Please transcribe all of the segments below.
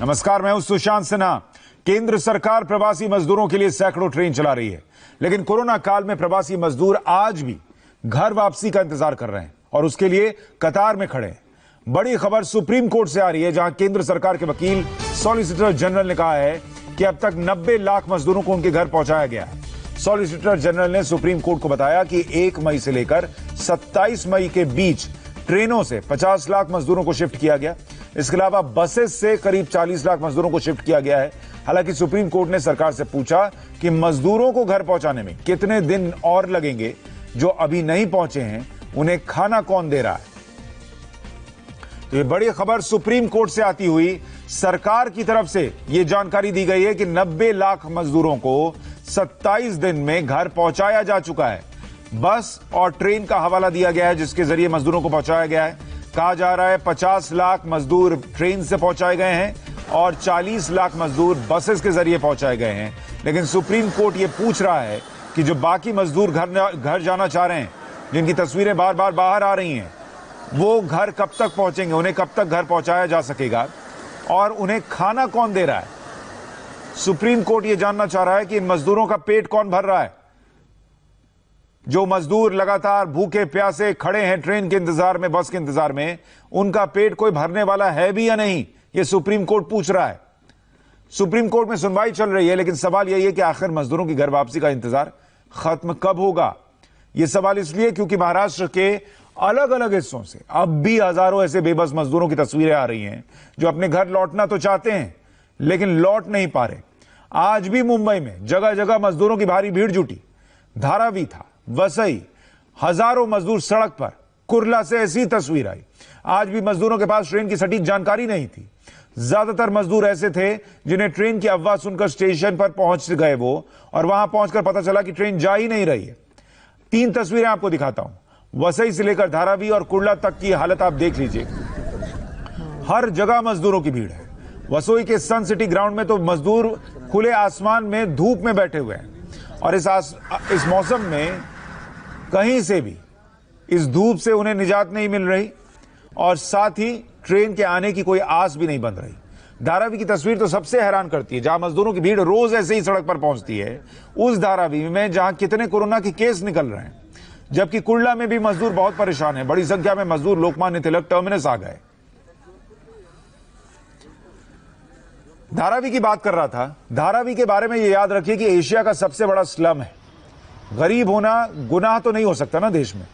नमस्कार, मैं हूं सुशांत सिन्हा। केंद्र सरकार प्रवासी मजदूरों के लिए सैकड़ों ट्रेन चला रही है, लेकिन कोरोना काल में प्रवासी मजदूर आज भी घर वापसी का इंतजार कर रहे हैं और उसके लिए कतार में खड़े हैं। बड़ी खबर सुप्रीम कोर्ट से आ रही है, जहां केंद्र सरकार के वकील सॉलिसिटर जनरल ने कहा है कि अब तक 90 लाख मजदूरों को उनके घर पहुंचाया गया है। सॉलिसिटर जनरल ने सुप्रीम कोर्ट को बताया कि 1 मई से लेकर 27 मई के बीच ट्रेनों से 50 लाख मजदूरों को शिफ्ट किया गया। इसके अलावा बसेस से करीब 40 लाख मजदूरों को शिफ्ट किया गया है। हालांकि सुप्रीम कोर्ट ने सरकार से पूछा कि मजदूरों को घर पहुंचाने में कितने दिन और लगेंगे, जो अभी नहीं पहुंचे हैं उन्हें खाना कौन दे रहा है। तो ये बड़ी खबर सुप्रीम कोर्ट से आती हुई सरकार की तरफ से यह जानकारी दी गई है कि 90 लाख मजदूरों को 27 दिन में घर पहुंचाया जा चुका है। बस और ट्रेन का हवाला दिया गया है जिसके जरिए मजदूरों को पहुंचाया गया है। कहा जा रहा है 50 लाख मजदूर ट्रेन से पहुंचाए गए हैं और 40 लाख मजदूर बसेस के जरिए पहुंचाए गए हैं। लेकिन सुप्रीम कोर्ट ये पूछ रहा है कि जो बाकी मजदूर घर जाना चाह रहे हैं, जिनकी तस्वीरें बार बार बाहर आ रही हैं, वो घर कब तक पहुंचेंगे, उन्हें कब तक घर पहुंचाया जा सकेगा और उन्हें खाना कौन दे रहा है। सुप्रीम कोर्ट ये जानना चाह रहा है कि इन मजदूरों का पेट कौन भर रहा है। जो मजदूर लगातार भूखे प्यासे खड़े हैं ट्रेन के इंतजार में, बस के इंतजार में, उनका पेट कोई भरने वाला है भी या नहीं, यह सुप्रीम कोर्ट पूछ रहा है। सुप्रीम कोर्ट में सुनवाई चल रही है, लेकिन सवाल यही है कि आखिर मजदूरों की घर वापसी का इंतजार खत्म कब होगा। यह सवाल इसलिए क्योंकि महाराष्ट्र के अलग अलग हिस्सों से अब भी हजारों ऐसे बेबस मजदूरों की तस्वीरें आ रही हैं जो अपने घर लौटना तो चाहते हैं लेकिन लौट नहीं पा रहे। आज भी मुंबई में जगह जगह मजदूरों की भारी भीड़ जुटी। धारावी था, वसई, हजारों मजदूर सड़क पर। कुर्ला से ऐसी तस्वीर आई। आज भी मजदूरों के पास ट्रेन की सटीक जानकारी नहीं थी। ज्यादातर मजदूर ऐसे थे जिन्हें ट्रेन की अफवाह सुनकर स्टेशन पर पहुंच गए वो, और वहां पहुंचकर पता चला कि ट्रेन जा ही नहीं रही है। 3 तस्वीरें आपको दिखाता हूं। वसई से लेकर धारावी और कुर्ला तक की हालत आप देख लीजिए। हर जगह मजदूरों की भीड़ है। वसई के सन सिटी ग्राउंड में तो मजदूर खुले आसमान में धूप में बैठे हुए हैं और इस मौसम में कहीं से भी इस धूप से उन्हें निजात नहीं मिल रही और साथ ही ट्रेन के आने की कोई आस भी नहीं बन रही। धारावी की तस्वीर तो सबसे हैरान करती है, जहां मजदूरों की भीड़ रोज ऐसे ही सड़क पर पहुंचती है। उस धारावी में जहां कितने कोरोना के केस निकल रहे हैं, जबकि कुर्ला में भी मजदूर बहुत परेशान हैं। बड़ी संख्या में मजदूर लोकमान्य तिलक टर्मिनस आ गए। धारावी की बात कर रहा था। धारावी के बारे में यह याद रखिए कि एशिया का सबसे बड़ा स्लम है। गरीब होना गुनाह तो नहीं हो सकता ना देश में।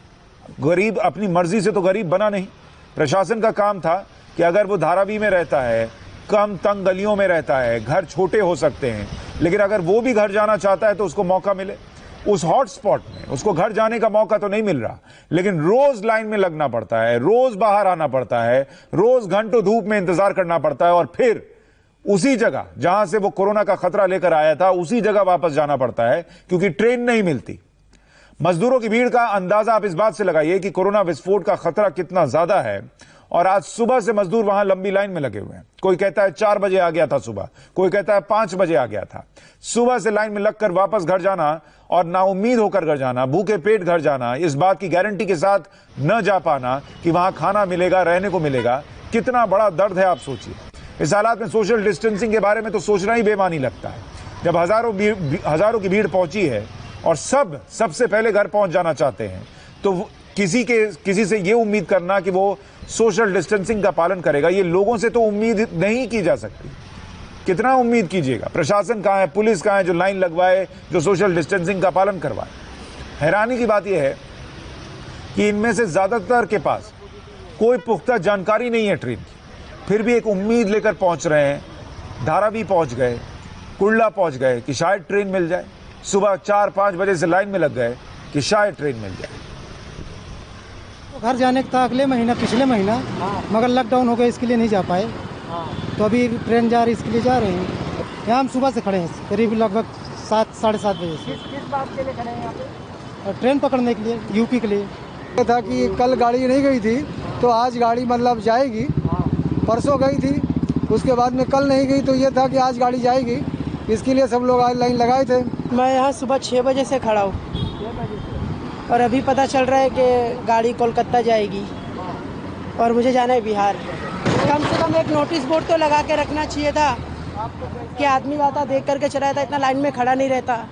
गरीब अपनी मर्जी से तो गरीब बना नहीं। प्रशासन का काम था कि अगर वो धारावी में रहता है, कम तंग गलियों में रहता है, घर छोटे हो सकते हैं, लेकिन अगर वो भी घर जाना चाहता है तो उसको मौका मिले। उस हॉटस्पॉट में उसको घर जाने का मौका तो नहीं मिल रहा, लेकिन रोज लाइन में लगना पड़ता है, रोज बाहर आना पड़ता है, रोज घंटों धूप में इंतजार करना पड़ता है और फिर उसी जगह जहां से वो कोरोना का खतरा लेकर आया था उसी जगह वापस जाना पड़ता है क्योंकि ट्रेन नहीं मिलती। मजदूरों की भीड़ का अंदाजा आप इस बात से लगाइए कि कोरोना विस्फोट का खतरा कितना ज्यादा है। और आज सुबह से मजदूर वहां लंबी लाइन में लगे हुए हैं। कोई कहता है 4 बजे आ गया था सुबह, कोई कहता है 5 बजे आ गया था। सुबह से लाइन में लगकर वापस घर जाना और नाउम्मीद होकर घर जाना, भूखे पेट घर जाना, इस बात की गारंटी के साथ न जा पाना कि वहां खाना मिलेगा, रहने को मिलेगा, कितना बड़ा दर्द है आप सोचिए। इस हालात में सोशल डिस्टेंसिंग के बारे में तो सोचना ही बेमानी लगता है। जब हजारों की भीड़ पहुंची है और सबसे पहले घर पहुंच जाना चाहते हैं, तो किसी से ये उम्मीद करना कि वो सोशल डिस्टेंसिंग का पालन करेगा, ये लोगों से तो उम्मीद नहीं की जा सकती। कितना उम्मीद कीजिएगा। प्रशासन कहां है, पुलिस कहां है जो लाइन लगवाए, जो सोशल डिस्टेंसिंग का पालन करवाए। हैरानी की बात यह है कि इनमें से ज्यादातर के पास कोई पुख्ता जानकारी नहीं है ट्रेन की, फिर भी एक उम्मीद लेकर पहुंच रहे हैं। धारावी पहुंच गए, कुर्ला पहुंच गए कि शायद ट्रेन मिल जाए। सुबह 4-5 बजे से लाइन में लग गए कि शायद ट्रेन मिल जाए। घर जाने का था अगले महीना, पिछले महीना, मगर लॉकडाउन हो गया, इसके लिए नहीं जा पाए। तो अभी ट्रेन जा रही, इसके लिए जा रहे हैं। यहाँ हम सुबह से खड़े हैं, करीब लगभग 7-7:30 बजे से। किस बात के लिए खड़े हैं यहाँ पे? ट्रेन पकड़ने के लिए, यूपी के लिए। ये था कि कल गाड़ी नहीं गई थी तो आज गाड़ी मतलब जाएगी। परसों गई थी, उसके बाद में कल नहीं गई, तो ये था कि आज गाड़ी जाएगी, इसके लिए सब लोग आज लाइन लगाए थे। मैं यहाँ सुबह 6 बजे से खड़ा हूँ और अभी पता चल रहा है कि गाड़ी कोलकाता जाएगी और मुझे जाना है बिहार। कम से कम एक नोटिस बोर्ड तो लगा के रखना चाहिए था कि आदमी आता देख करके चला जाता, इतना लाइन में खड़ा नहीं रहता।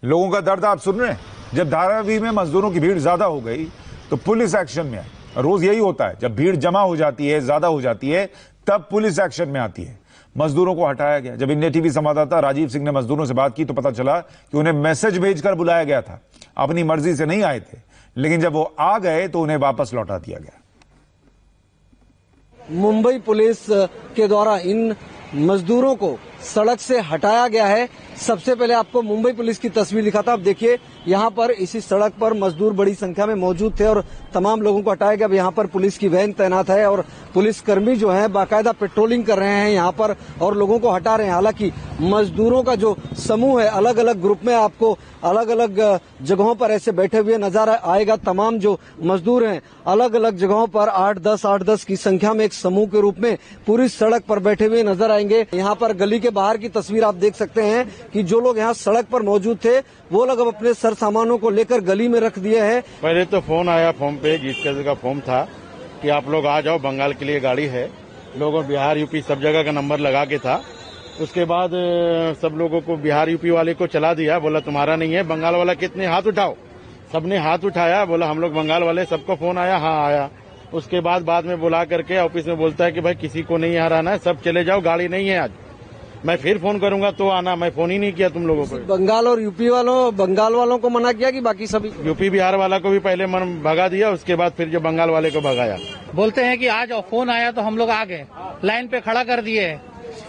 लोगों का दर्द आप सुन रहे हैं। जब धारावी में मजदूरों की भीड़ ज्यादा हो गई तो पुलिस एक्शन में आई। रोज यही होता है, जब भीड़ जमा हो जाती है, ज्यादा हो जाती है, तब पुलिस एक्शन में आती है। मजदूरों को हटाया गया। जब इंडिया टीवी संवाददाता राजीव सिंह ने मजदूरों से बात की तो पता चला कि उन्हें मैसेज भेजकर बुलाया गया था। अपनी मर्जी से नहीं आए थे, लेकिन जब वो आ गए तो उन्हें वापस लौटा दिया गया। मुंबई पुलिस के द्वारा इन मजदूरों को सड़क से हटाया गया है। सबसे पहले आपको मुंबई पुलिस की तस्वीर दिखाता। आप देखिए, यहाँ पर इसी सड़क पर मजदूर बड़ी संख्या में मौजूद थे और तमाम लोगों को हटाया गया। अब यहाँ पर पुलिस की वैन तैनात है और पुलिसकर्मी जो है बाकायदा पेट्रोलिंग कर रहे हैं यहाँ पर और लोगों को हटा रहे हैं। हालांकि मजदूरों का जो समूह है अलग अलग ग्रुप में आपको अलग अलग जगहों पर ऐसे बैठे हुए नजर आएगा। तमाम जो मजदूर हैं अलग अलग जगहों पर 8-10 की संख्या में एक समूह के रूप में पूरी सड़क पर बैठे हुए नजर आएंगे। यहाँ पर गली के बाहर की तस्वीर आप देख सकते हैं कि जो लोग यहाँ सड़क पर मौजूद थे वो लोग अब अपने सर सामानों को लेकर गली में रख दिए हैं। पहले तो फोन आया, फोन पे जिस का फोन था कि आप लोग आ जाओ, बंगाल के लिए गाड़ी है। लोगों बिहार यूपी सब जगह का नंबर लगा के था। उसके बाद सब लोगों को बिहार यूपी वाले को चला दिया, बोला तुम्हारा नहीं है। बंगाल वाला कितने हाथ उठाओ, सबने हाथ उठाया, बोला हम लोग बंगाल वाले। सबको फोन आया, हाँ आया। उसके बाद में बुला करके ऑफिस में बोलता है कि भाई किसी को नहीं यहाँ रहना है, सब चले जाओ, गाड़ी नहीं है आज। मैं फिर फोन करूंगा तो आना, मैं फोन ही नहीं किया तुम लोगों को। बंगाल और यूपी बंगाल वालों को मना किया कि बाकी सभी? यूपी बिहार वाला को भी पहले भगा दिया, उसके बाद फिर जो बंगाल वाले को भगाया। बोलते हैं कि आ जाओ, फोन आया तो हम लोग आ गए, लाइन पे खड़ा कर दिए।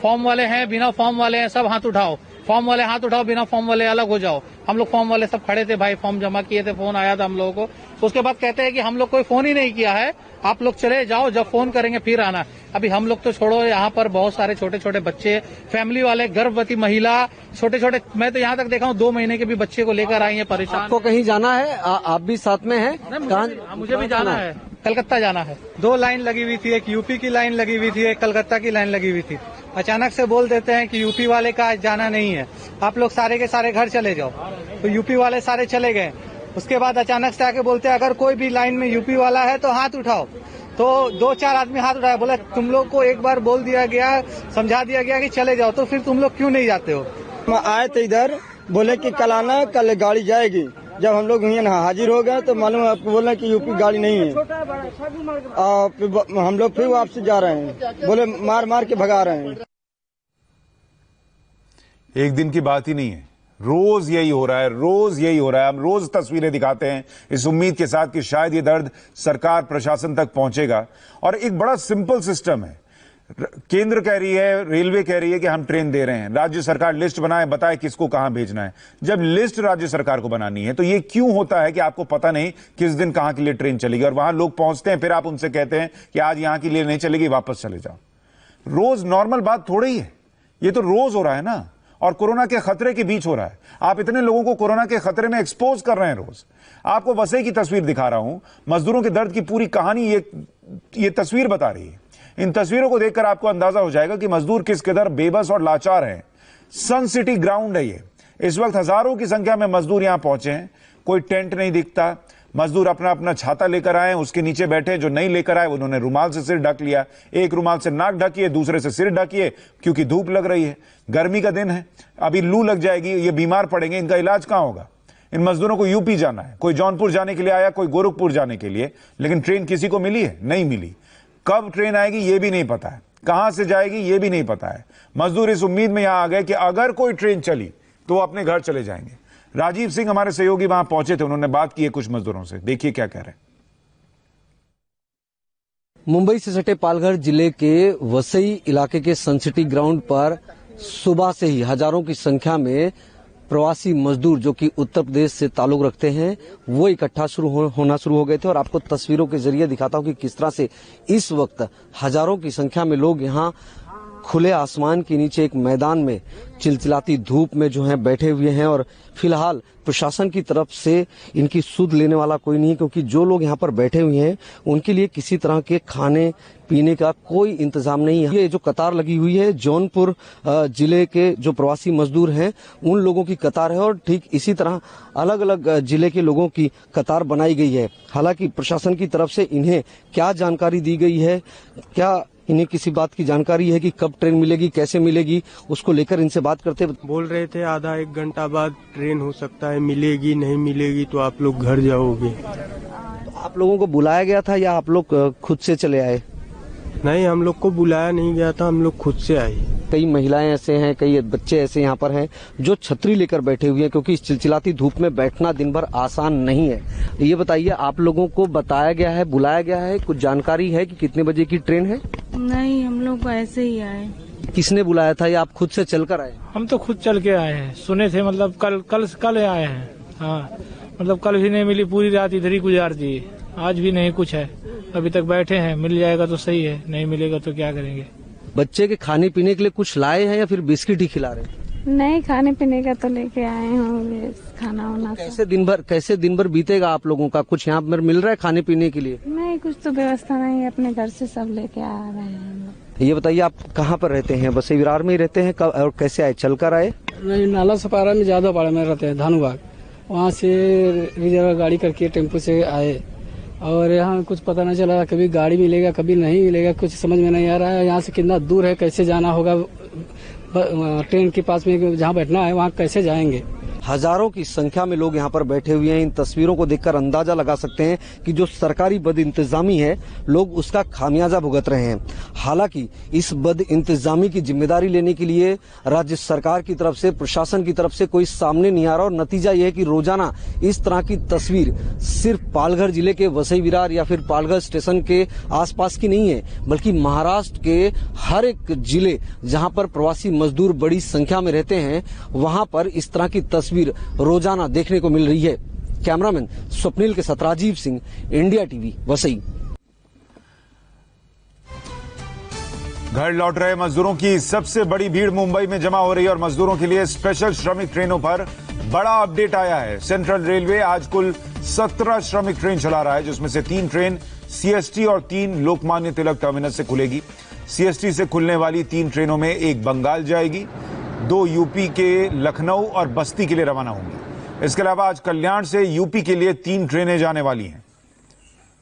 फॉर्म वाले हैं, बिना फॉर्म वाले हैं, सब हाथ उठाओ। फॉर्म वाले हाथ उठाओ, बिना फॉर्म वाले अलग हो जाओ। हम लोग फॉर्म वाले सब खड़े थे भाई, फॉर्म जमा किए थे, फोन आया था हम लोगों को। उसके बाद कहते हैं कि हम लोग कोई फोन ही नहीं किया है, आप लोग चले जाओ, जब फोन करेंगे फिर आना। अभी हम लोग तो छोड़ो, यहाँ पर बहुत सारे छोटे छोटे बच्चे, फैमिली वाले, गर्भवती महिला, छोटे छोटे, मैं तो यहाँ तक देखा हूँ 2 महीने के भी बच्चे को लेकर आई है परेशान। आपको कहीं जाना है? आप भी साथ में हैं? मुझे भी जाना है, कलकत्ता जाना है। 2 लाइन लगी हुई थी, एक यूपी की लाइन लगी हुई थी, एक कलकत्ता की लाइन लगी हुई थी। अचानक से बोल देते हैं कि यूपी वाले का आज जाना नहीं है, आप लोग सारे के सारे घर चले जाओ। तो यूपी वाले सारे चले गए। उसके बाद अचानक से आके बोलते हैं अगर कोई भी लाइन में यूपी वाला है तो हाथ उठाओ। तो 2-4 आदमी हाथ उठाया, बोला तुम लोग को एक बार बोल दिया गया, समझा दिया गया कि चले जाओ, तो फिर तुम लोग क्यों नहीं जाते हो? आए थे इधर, बोले कि कल आना, कल गाड़ी जाएगी। जब हम लोग यहाँ हाजिर हो गए तो मालूम आपको बोले कि यूपी गाड़ी नहीं है। हम लोग फिर वापस जा रहे हैं, बोले मार मार के भगा रहे हैं। एक दिन की बात ही नहीं है, रोज यही हो रहा है, रोज यही हो रहा है। हम रोज तस्वीरें दिखाते हैं इस उम्मीद के साथ कि शायद ये दर्द सरकार प्रशासन तक पहुंचेगा। और एक बड़ा सिंपल सिस्टम है, केंद्र कह रही है, रेलवे कह रही है कि हम ट्रेन दे रहे हैं, राज्य सरकार लिस्ट बनाए, बताए किसको कहां भेजना है। जब लिस्ट राज्य सरकार को बनानी है तो ये क्यों होता है कि आपको पता नहीं किस दिन कहां के लिए ट्रेन चलेगी, और वहां लोग पहुंचते हैं, फिर आप उनसे कहते हैं कि आज यहां के लिए नहीं चलेगी, वापस चले जाओ। रोज नॉर्मल बात थोड़ी ही है, ये तो रोज हो रहा है ना, और कोरोना के खतरे के बीच हो रहा है। आप इतने लोगों को कोरोना के खतरे में एक्सपोज कर रहे हैं रोज। आपको वसई की तस्वीर दिखा रहा हूं, मजदूरों के दर्द की पूरी कहानी ये तस्वीर बता रही है। इन तस्वीरों को देखकर आपको अंदाजा हो जाएगा कि मजदूर किस कदर बेबस और लाचार हैं। सन सिटी ग्राउंड है ये। इस वक्त हजारों की संख्या में मजदूर यहां पहुंचे हैं, कोई टेंट नहीं दिखता। मजदूर अपना अपना छाता लेकर आए, उसके नीचे बैठे। जो नहीं लेकर आए उन्होंने रुमाल से सिर ढक लिया, एक रुमाल से नाक ढकिए, दूसरे से सिर ढकिए, क्योंकि धूप लग रही है, गर्मी का दिन है, अभी लू लग जाएगी, ये बीमार पड़ेंगे, इनका इलाज कहां होगा। इन मजदूरों को यूपी जाना है, कोई जौनपुर जाने के लिए आया, कोई गोरखपुर जाने के लिए, लेकिन ट्रेन किसी को मिली है? नहीं मिली। कब ट्रेन आएगी ये भी नहीं पता है, कहां से जाएगी ये भी नहीं पता है। मजदूर इस उम्मीद में यहां आ गए कि अगर कोई ट्रेन चली तो वो अपने घर चले जाएंगे। राजीव सिंह हमारे सहयोगी वहां पहुंचे थे, उन्होंने बात की है कुछ मजदूरों से, देखिए क्या कह रहे हैं। मुंबई से सटे पालघर जिले के वसई इलाके के सन सिटी ग्राउंड पर सुबह से ही हजारों की संख्या में प्रवासी मजदूर जो कि उत्तर प्रदेश से ताल्लुक रखते हैं वो इकट्ठा होना शुरू हो गए थे। और आपको तस्वीरों के जरिए दिखाता हूं कि किस तरह से इस वक्त हजारों की संख्या में लोग यहाँ खुले आसमान के नीचे एक मैदान में चिलचिलाती धूप में जो है बैठे हुए हैं और फिलहाल प्रशासन की तरफ से इनकी सुध लेने वाला कोई नहीं है, क्योंकि जो लोग यहाँ पर बैठे हुए हैं उनके लिए किसी तरह के खाने पीने का कोई इंतजाम नहीं है। ये जो कतार लगी हुई है जौनपुर जिले के जो प्रवासी मजदूर हैं उन लोगों की कतार है और ठीक इसी तरह अलग अलग जिले के लोगों की कतार बनाई गई है। हालांकि प्रशासन की तरफ से इन्हें क्या जानकारी दी गई है, क्या इन्हें किसी बात की जानकारी है कि कब ट्रेन मिलेगी, कैसे मिलेगी, उसको लेकर इनसे बात करते। बोल रहे थे आधा एक घंटा बाद ट्रेन हो सकता है, मिलेगी नहीं मिलेगी तो आप लोग घर जाओगे। तो आप लोगों को बुलाया गया था या आप लोग खुद से चले आए? नहीं, हम लोग को बुलाया नहीं गया था, हम लोग खुद से आए। कई महिलाएं ऐसे हैं, कई बच्चे ऐसे यहाँ पर हैं जो छतरी लेकर बैठे हुए हैं, क्योंकि इस चिलचिलाती धूप में बैठना दिन भर आसान नहीं है। ये बताइए, आप लोगों को बताया गया है, बुलाया गया है, कुछ जानकारी है कि कितने बजे की ट्रेन है? नहीं, हम लोग ऐसे ही आए। किसने बुलाया था या आप खुद से चलकर आए? हम तो खुद चल के आए हैं, सुने थे, मतलब कल आए हैं। हाँ, मतलब कल भी नहीं मिली, पूरी रात इधर ही गुजार दी, आज भी नहीं कुछ है, अभी तक बैठे हैं। मिल जाएगा तो सही है, नहीं मिलेगा तो क्या करेंगे। बच्चे के खाने पीने के लिए कुछ लाए हैं या फिर बिस्किट ही खिला रहे हैं? नहीं, खाने पीने का तो लेके आए हैं, खाना वाना। कैसे दिन भर बीतेगा आप लोगों का? कुछ यहाँ पर मिल रहा है खाने पीने के लिए? नहीं, कुछ तो व्यवस्था नहीं है, अपने घर से सब लेके आ रहे हैं। ये बताइए, आप कहाँ पर रहते हैं? बसई विरार में ही रहते हैं? कब और कैसे आए, चलकर आए? नहीं, नाला सपारा में ज्यादा पाड़ा में रहते हैं, धानुबाग। वहाँ से रिजर्व गाड़ी करके टेम्पो से आए और यहाँ कुछ पता नहीं चला, कभी गाड़ी मिलेगा कभी नहीं मिलेगा, कुछ समझ में नहीं आ रहा है। यहाँ से कितना दूर है, कैसे जाना होगा, ट्रेन के पास में जहाँ बैठना है वहाँ कैसे जाएंगे। हजारों की संख्या में लोग यहाँ पर बैठे हुए हैं। इन तस्वीरों को देखकर अंदाजा लगा सकते हैं कि जो सरकारी बदइंतजामी है, लोग उसका खामियाजा भुगत रहे हैं। हालांकि इस बदइंतजामी की जिम्मेदारी लेने के लिए राज्य सरकार की तरफ से, प्रशासन की तरफ से कोई सामने नहीं आ रहा और नतीजा यह है कि रोजाना इस तरह की तस्वीर सिर्फ पालघर जिले के वसई विरार या फिर पालघर स्टेशन के आसपास की नहीं है, बल्कि महाराष्ट्र के हर एक जिले जहां पर प्रवासी मजदूर बड़ी संख्या में रहते हैं, वहां पर इस तरह की तस्वीर रोजाना देखने को मिल रही है। कैमरामैन स्वप्निल के साथ राजीव सिंह, इंडिया टीवी, वसई। घर लौट रहे मजदूरों की सबसे बड़ी भीड़ मुंबई में जमा हो रही है और मजदूरों के लिए स्पेशल श्रमिक ट्रेनों पर बड़ा अपडेट आया है। सेंट्रल रेलवे आज कुल 17 श्रमिक ट्रेन चला रहा है, जिसमें से 3 ट्रेन सीएसटी और 3 लोकमान्य तिलक टर्मिनस से खुलेगी। सीएसटी से खुलने वाली 3 ट्रेनों में एक बंगाल जाएगी, 2 यूपी के लखनऊ और बस्ती के लिए रवाना होंगी। इसके अलावा आज कल्याण से यूपी के लिए 3 ट्रेनें जाने वाली हैं।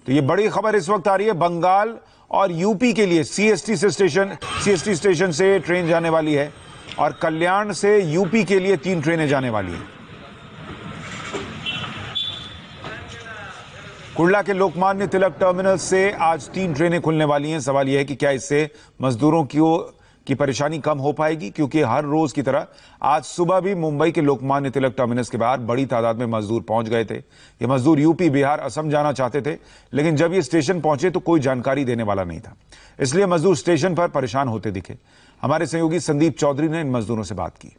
तो ये बड़ी खबर इस वक्त आ रही है, बंगाल और यूपी के लिए सीएसटी स्टेशन से ट्रेन जाने वाली है और कल्याण से यूपी के लिए 3 ट्रेनें जाने वाली हैं। कुर्ला के लोकमान्य तिलक टर्मिनल से आज 3 ट्रेनें खुलने वाली हैं। सवाल यह है कि क्या इससे मजदूरों की परेशानी कम हो पाएगी, क्योंकि हर रोज की तरह आज सुबह भी मुंबई के लोकमान्य तिलक टर्मिनस के बाहर बड़ी तादाद में मजदूर पहुंच गए थे। ये मजदूर यूपी, बिहार, असम जाना चाहते थे, लेकिन जब ये स्टेशन पहुंचे तो कोई जानकारी देने वाला नहीं था, इसलिए मजदूर स्टेशन पर परेशान होते दिखे। हमारे सहयोगी संदीप चौधरी ने इन मजदूरों से बात की।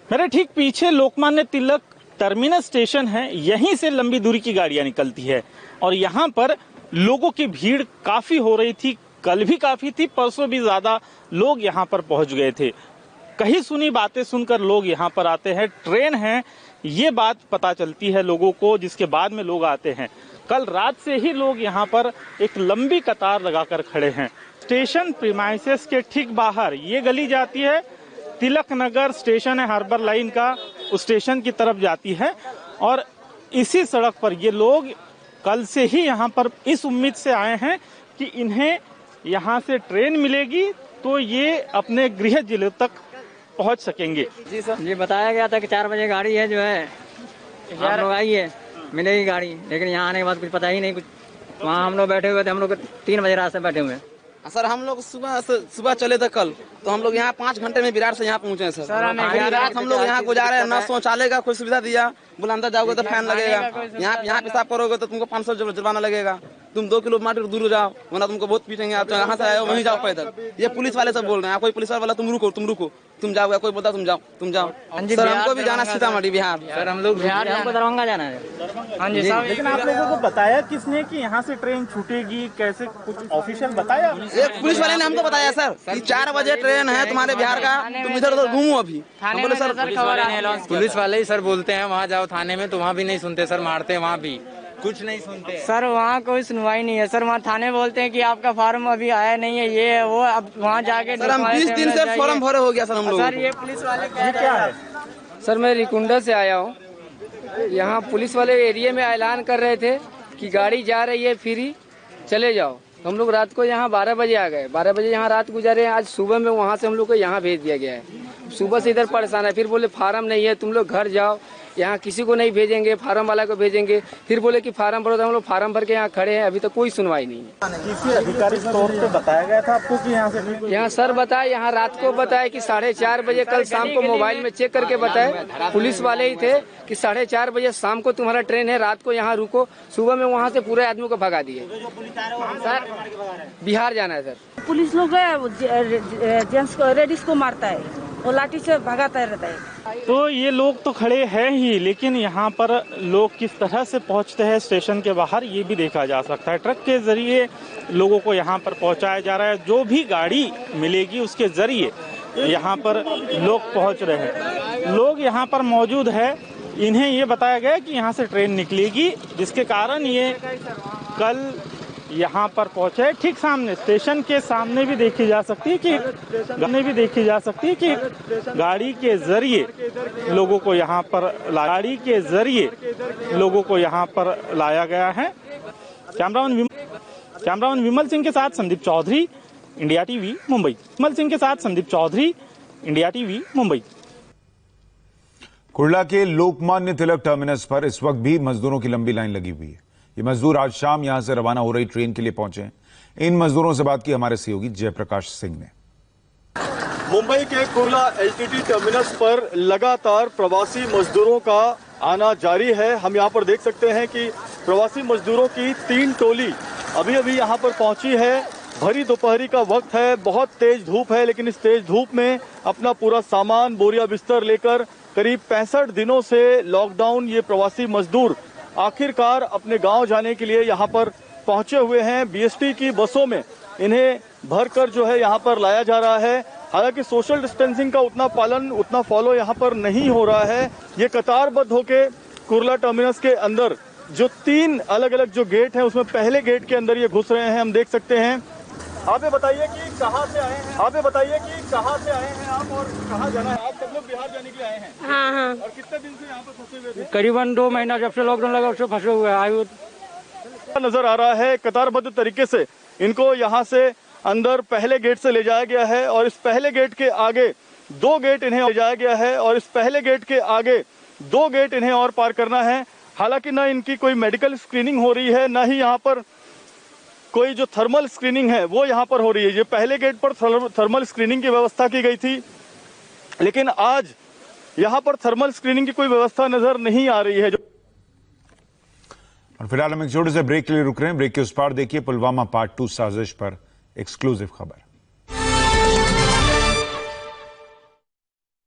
मेरे ठीक पीछे लोकमान्य तिलक टर्मिनस स्टेशन है, यहीं से लंबी दूरी की गाड़ियां निकलती है और यहाँ पर लोगों की भीड़ काफी हो रही थी। कल भी काफी थी, परसों भी ज्यादा लोग यहाँ पर पहुंच गए थे। कहीं सुनी बातें सुनकर लोग यहाँ पर आते हैं। ट्रेन है ये बात पता चलती है लोगों को, जिसके बाद में लोग आते हैं। कल रात से ही लोग यहाँ पर एक लंबी कतार लगाकर खड़े हैं। स्टेशन प्रीमाइसेस के ठीक बाहर ये गली जाती है, तिलक नगर स्टेशन है हार्बर लाइन का, उस स्टेशन की तरफ जाती है और इसी सड़क पर ये लोग कल से ही यहाँ पर इस उम्मीद से आए हैं कि इन्हें यहाँ से ट्रेन मिलेगी तो ये अपने गृह जिले तक पहुँच सकेंगे। जी सर, ये बताया गया था कि 4 बजे गाड़ी है जो है, आप लोग आइए मिलेगी गाड़ी, लेकिन यहाँ आने के बाद कुछ पता ही नहीं। कुछ वहाँ हम लोग बैठे हुए थे, हम लोग 3 बजे रात से बैठे हुए हैं। सर हम लोग सुबह चले थे कल, तो हम लोग यहाँ 5 घंटे में विरार से यहाँ पहुँचे सर। रात हम लोग यहाँ गुजारे, न शौचालय का कोई सुविधा दिया, बोला अंदर जाओगे तो फाइन लगेगा, यहाँ पेशाब करोगे तो तुमको 500 जुर्माना लगेगा, तुम 2 किलोमीटर दूर जाओ वरना तुमको बहुत पीटेंगे, आप यहाँ से आए वहीं जाओ पैदल। ये पुलिस वाले सब बोल रहे हैं, कोई पुलिस वाला तुम रुको तुम जाओगे, कोई बोलता तुम जाओ। सर हमको भी जाना सीतामढ़ी बिहार। सर हम लोग बिहार हमको दरभंगा जाना है। हाँ जी साहब। लेकिन आप लोगों को बताया किसने कि यहाँ से ट्रेन छूटेगी, कैसे कुछ ऑफिशियल बताया? एक पुलिस वाले ने हमको बताया सर कि 4 बजे ट्रेन है तुम्हारे बिहार का, तुम इधर उधर घूमो अभी। हम बोले सर पुलिस वाले ही सर बोलते हैं वहाँ जाओ थाने में, तो वहाँ भी नहीं सुनते सर, मारते हैं वहाँ भी, कुछ नहीं सुनते सर। वहाँ कोई सुनवाई नहीं है सर। वहाँ थाने बोलते हैं कि आपका फॉर्म अभी आया नहीं है, ये है वो। अब वहाँ जाके सर हम 20 दिन से फॉर्म भरे हो गया सर हम लोग। सर ये पुलिस वाले क्या है? सर मैं रिकुंडा से आया हूँ। यहाँ पुलिस वाले एरिया में ऐलान कर रहे थे कि गाड़ी जा रही है फ्री, चले जाओ। हम लोग रात को यहाँ 12 बजे आ गए, 12 बजे यहाँ रात गुजारे। आज सुबह में वहाँ से हम लोग को यहाँ भेज दिया गया है। सुबह से इधर परेशान है, फिर बोले फार्म नहीं है, तुम लोग घर जाओ, यहाँ किसी को नहीं भेजेंगे, फार्म वाला को भेजेंगे। फिर बोले कि फार्म भरो, तो हम लोग फार्म भर के यहाँ खड़े हैं, अभी तक कोई सुनवाई नहीं है। किसी अधिकारी तौर पे बताया गया था आपको कि यहाँ सर बताए, यहाँ रात को बताया कि 4:30 बजे कल शाम को मोबाइल में चेक करके बताए, पुलिस वाले ही थे कि 4:30 बजे शाम को तुम्हारा ट्रेन है, रात को यहाँ रुको। सुबह में वहाँ से पूरे आदमी को भगा दिए। सर बिहार जाना है सर। पुलिस लोग जेंट्स को लेडीज को मारता है और लाठी से भगाता रहता है। तो ये लोग तो खड़े हैं ही, लेकिन यहाँ पर लोग किस तरह से पहुँचते हैं स्टेशन के बाहर, ये भी देखा जा सकता है। ट्रक के जरिए लोगों को यहाँ पर पहुँचाया जा रहा है। जो भी गाड़ी मिलेगी उसके जरिए यहाँ पर लोग पहुँच रहे हैं। लोग यहाँ पर मौजूद है, इन्हें ये बताया गया कि यहाँ से ट्रेन निकलेगी, जिसके कारण ये कल यहाँ पर पहुंचे। ठीक सामने स्टेशन के सामने भी देखी जा सकती है कि गाड़ी के जरिए लोगों को यहाँ पर लाया गया है। कैमरामैन विमल सिंह के साथ संदीप चौधरी, इंडिया टीवी मुंबई। कुर्ला के लोकमान्य तिलक टर्मिनस पर इस वक्त भी मजदूरों की लंबी लाइन लगी हुई है। ये मजदूर आज शाम यहां से रवाना हो रही ट्रेन के लिए पहुंचे हैं। इन मजदूरों से बात की हमारे सहयोगी जयप्रकाश सिंह ने। मुंबई के कुर्ला एलटीटी टर्मिनस पर लगातार प्रवासी मजदूरों का आना जारी है। हम यहां पर देख सकते हैं कि प्रवासी मजदूरों की 3 टोली अभी अभी यहां पर पहुंची है। भरी दोपहरी का वक्त है, बहुत तेज धूप है, लेकिन इस तेज धूप में अपना पूरा सामान, बोरिया बिस्तर लेकर करीब 65 दिनों से लॉकडाउन ये प्रवासी मजदूर आखिरकार अपने गांव जाने के लिए यहां पर पहुंचे हुए हैं। बीएसटी की बसों में इन्हें भरकर जो है यहां पर लाया जा रहा है। हालांकि सोशल डिस्टेंसिंग का उतना फॉलो यहां पर नहीं हो रहा है। ये कतारबद्ध होके कुर्ला टर्मिनस के अंदर जो 3 अलग अलग जो गेट हैं उसमें पहले गेट के अंदर ये घुस रहे हैं, हम देख सकते हैं। आप ये बताइए कि कहाँ से आए हैं आप और कहाँ जाना है? आप सब लोग बिहार जाने के लिए आए हैं? हाँ। और कितने दिन से यहाँ पर फंसे हुए थे? करीबन 2 महीना जब से लॉकडाउन लगा उससे फंसे हुए हैं। नजर आ रहा है कतारबद्ध तरीके से इनको यहाँ से अंदर पहले गेट से ले जाया गया है और इस पहले गेट के आगे 2 गेट इन्हें ले जाया गया है और इस पहले गेट के आगे 2 गेट इन्हें और पार करना है। हालांकि न इनकी कोई मेडिकल स्क्रीनिंग हो रही है, न ही यहाँ पर कोई जो थर्मल स्क्रीनिंग है वो यहाँ पर हो रही है। ये पहले गेट पर थर्मल स्क्रीनिंग की व्यवस्था की गई थी, लेकिन आज यहाँ पर थर्मल स्क्रीनिंग की कोई व्यवस्था नजर नहीं आ रही है। और फिलहाल हम एक छोटे से ब्रेक के लिए रुक रहे हैं। ब्रेक के उस पार देखिए पुलवामा पार्ट 2 साजिश पर एक्सक्लूसिव खबर।